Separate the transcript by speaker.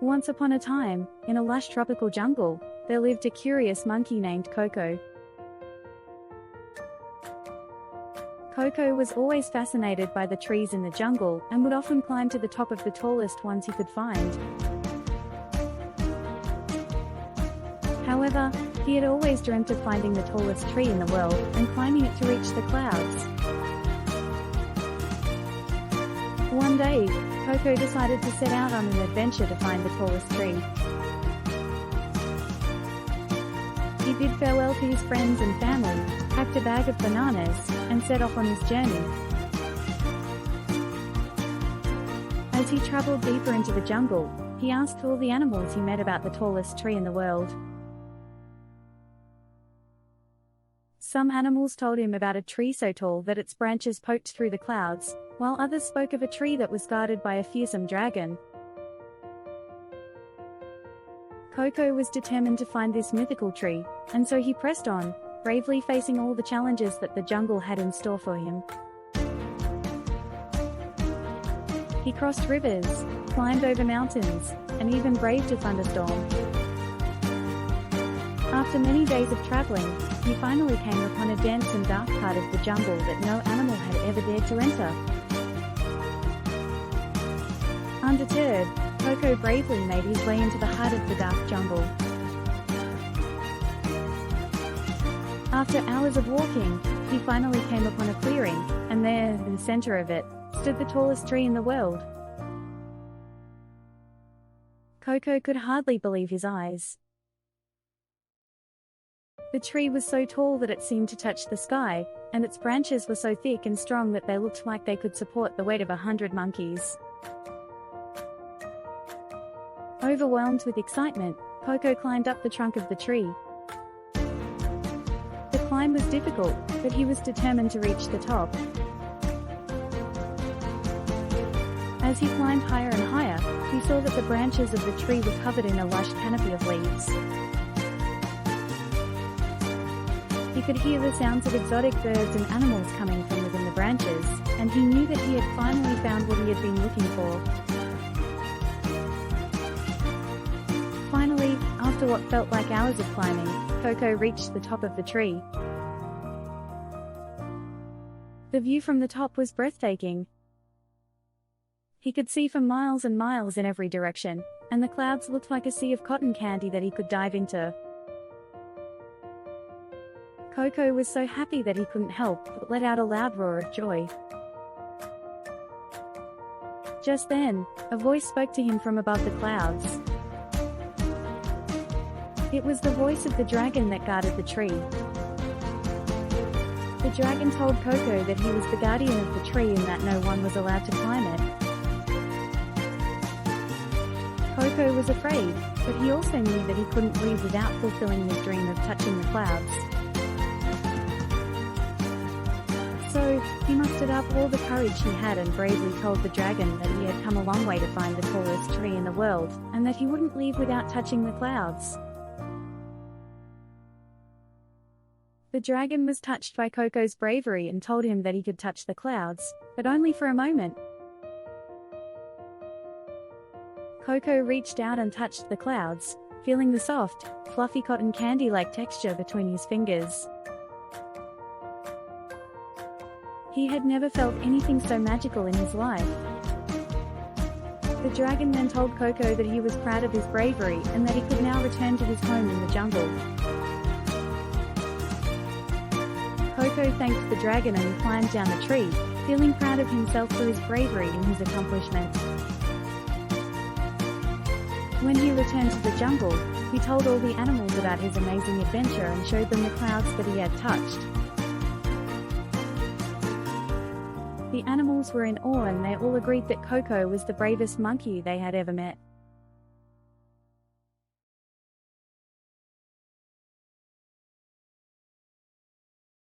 Speaker 1: Once upon a time, in a lush tropical jungle, there lived a curious monkey named Coco. Coco was always fascinated by the trees in the jungle and would often climb to the top of the tallest ones he could find. However, he had always dreamt of finding the tallest tree in the world and climbing it to reach the clouds. One day, Coco decided to set out on an adventure to find the tallest tree. He bid farewell to his friends and family, packed a bag of bananas, and set off on his journey. As he traveled deeper into the jungle, he asked all the animals he met about the tallest tree in the world. Some animals told him about a tree so tall that its branches poked through the clouds, while others spoke of a tree that was guarded by a fearsome dragon. Coco was determined to find this mythical tree, and so he pressed on, bravely facing all the challenges that the jungle had in store for him. He crossed rivers, climbed over mountains, and even braved a thunderstorm. After many days of traveling, he finally came upon a dense and dark part of the jungle that no animal had ever dared to enter. Undeterred, Coco bravely made his way into the heart of the dark jungle. After hours of walking, he finally came upon a clearing, and there, in the center of it, stood the tallest tree in the world. Coco could hardly believe his eyes. The tree was so tall that it seemed to touch the sky, and its branches were so thick and strong that they looked like they could support the weight of 100 monkeys. Overwhelmed with excitement, Coco climbed up the trunk of the tree. The climb was difficult, but he was determined to reach the top. As he climbed higher and higher, he saw that the branches of the tree were covered in a lush canopy of leaves. He could hear the sounds of exotic birds and animals coming from within the branches, and he knew that he had finally found what he had been looking for. Finally, after what felt like hours of climbing, Coco reached the top of the tree. The view from the top was breathtaking. He could see for miles and miles in every direction, and the clouds looked like a sea of cotton candy that he could dive into. Coco was so happy that he couldn't help but let out a loud roar of joy. Just then, a voice spoke to him from above the clouds. It was the voice of the dragon that guarded the tree. The dragon told Coco that he was the guardian of the tree and that no one was allowed to climb it. Coco was afraid, but he also knew that he couldn't leave without fulfilling his dream of touching the clouds. So, he mustered up all the courage he had and bravely told the dragon that he had come a long way to find the tallest tree in the world, and that he wouldn't leave without touching the clouds. The dragon was touched by Coco's bravery and told him that he could touch the clouds, but only for a moment. Coco reached out and touched the clouds, feeling the soft, fluffy cotton candy-like texture between his fingers. He had never felt anything so magical in his life. The dragon then told Coco that he was proud of his bravery and that he could now return to his home in the jungle. Coco thanked the dragon and climbed down the tree, feeling proud of himself for his bravery and his accomplishment. When he returned to the jungle, he told all the animals about his amazing adventure and showed them the clouds that he had touched. The animals were in awe and they all agreed that Coco was the bravest monkey they had ever met.